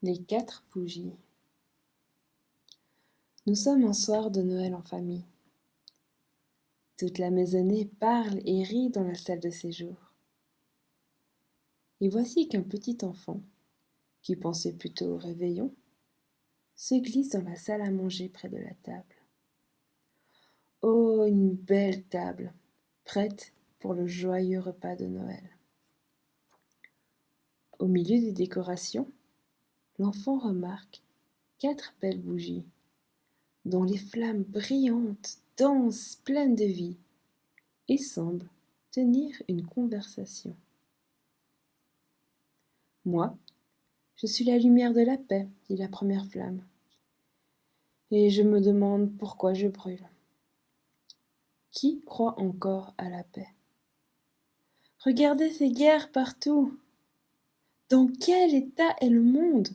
Les 4 bougies. Nous sommes un soir de Noël en famille. Toute la maisonnée parle et rit dans la salle de séjour. Et voici qu'un petit enfant, qui pensait plutôt au réveillon, se glisse dans la salle à manger près de la table. Oh, une belle table, prête pour le joyeux repas de Noël. Au milieu des décorations, l'enfant remarque 4 belles bougies, dont les flammes brillantes dansent pleines de vie et semblent tenir une conversation. Moi, je suis la lumière de la paix, dit la première flamme, et je me demande pourquoi je brûle. Qui croit encore à la paix? Regardez ces guerres partout. Dans quel état est le monde?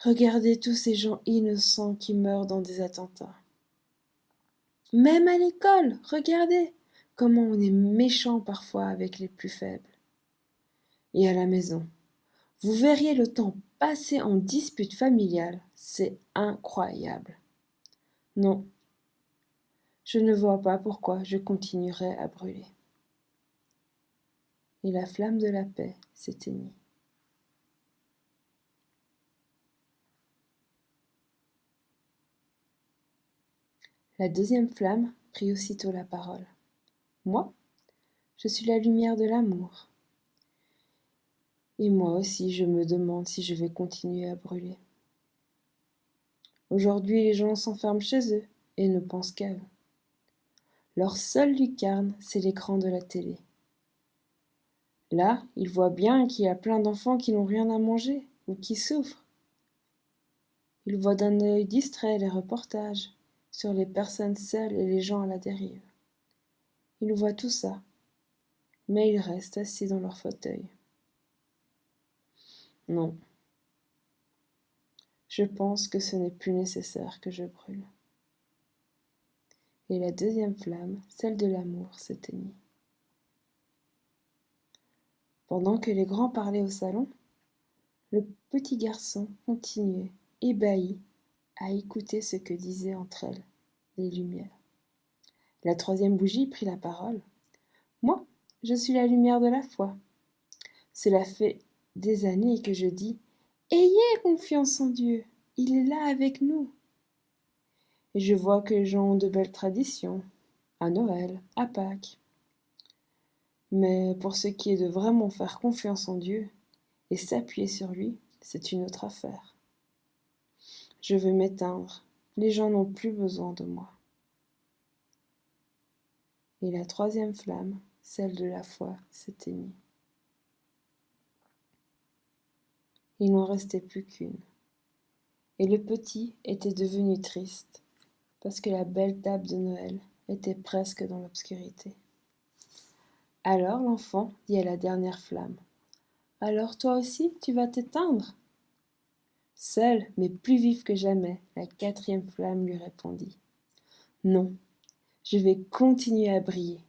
Regardez tous ces gens innocents qui meurent dans des attentats. Même à l'école, regardez comment on est méchant parfois avec les plus faibles. Et à la maison, vous verriez le temps passé en dispute familiale, c'est incroyable. Non, je ne vois pas pourquoi je continuerai à brûler. Et la flamme de la paix s'éteignit. La deuxième flamme prit aussitôt la parole. Moi, je suis la lumière de l'amour. Et moi aussi, je me demande si je vais continuer à brûler. Aujourd'hui, les gens s'enferment chez eux et ne pensent qu'à eux. Leur seule lucarne, c'est l'écran de la télé. Là, ils voient bien qu'il y a plein d'enfants qui n'ont rien à manger ou qui souffrent. Ils voient d'un œil distrait les reportages sur les personnes seules et les gens à la dérive. Ils voient tout ça, mais ils restent assis dans leur fauteuil. Non, je pense que ce n'est plus nécessaire que je brûle. Et la deuxième flamme, celle de l'amour, s'éteignit. Pendant que les grands parlaient au salon, le petit garçon continuait, ébahi, à écouter ce que disaient entre elles les lumières. La troisième bougie prit la parole. Moi, je suis la lumière de la foi. Cela fait des années que je dis « Ayez confiance en Dieu, il est là avec nous ». Et je vois que les gens ont de belles traditions, à Noël, à Pâques. Mais pour ce qui est de vraiment faire confiance en Dieu et s'appuyer sur lui, c'est une autre affaire. Je veux m'éteindre, les gens n'ont plus besoin de moi. Et la troisième flamme, celle de la foi, s'éteignit. Il n'en restait plus qu'une. Et le petit était devenu triste, parce que la belle table de Noël était presque dans l'obscurité. Alors l'enfant dit à la dernière flamme, « Alors toi aussi, tu vas t'éteindre ?» Seule, mais plus vive que jamais, la quatrième flamme lui répondit, « Non, je vais continuer à briller,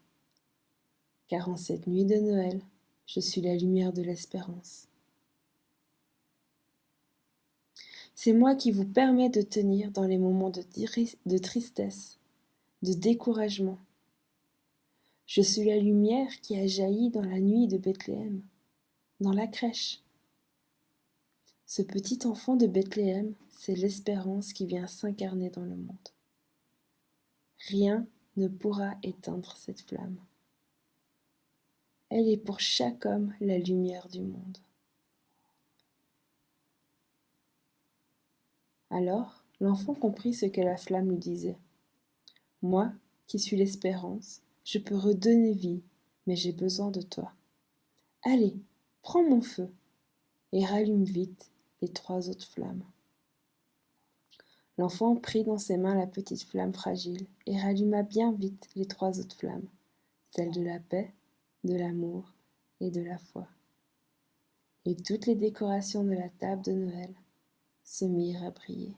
car en cette nuit de Noël, je suis la lumière de l'espérance. C'est moi qui vous permets de tenir dans les moments de tristesse, de découragement. Je suis la lumière qui a jailli dans la nuit de Bethléem, dans la crèche. Ce petit enfant de Bethléem, c'est l'espérance qui vient s'incarner dans le monde. Rien ne pourra éteindre cette flamme. Elle est pour chaque homme la lumière du monde. Alors, l'enfant comprit ce que la flamme lui disait. Moi, qui suis l'espérance, je peux redonner vie, mais j'ai besoin de toi. Allez, prends mon feu et rallume vite les 3 autres flammes. L'enfant prit dans ses mains la petite flamme fragile et ralluma bien vite les 3 autres flammes, celles de la paix, de l'amour et de la foi. Et toutes les décorations de la table de Noël se mirent à briller.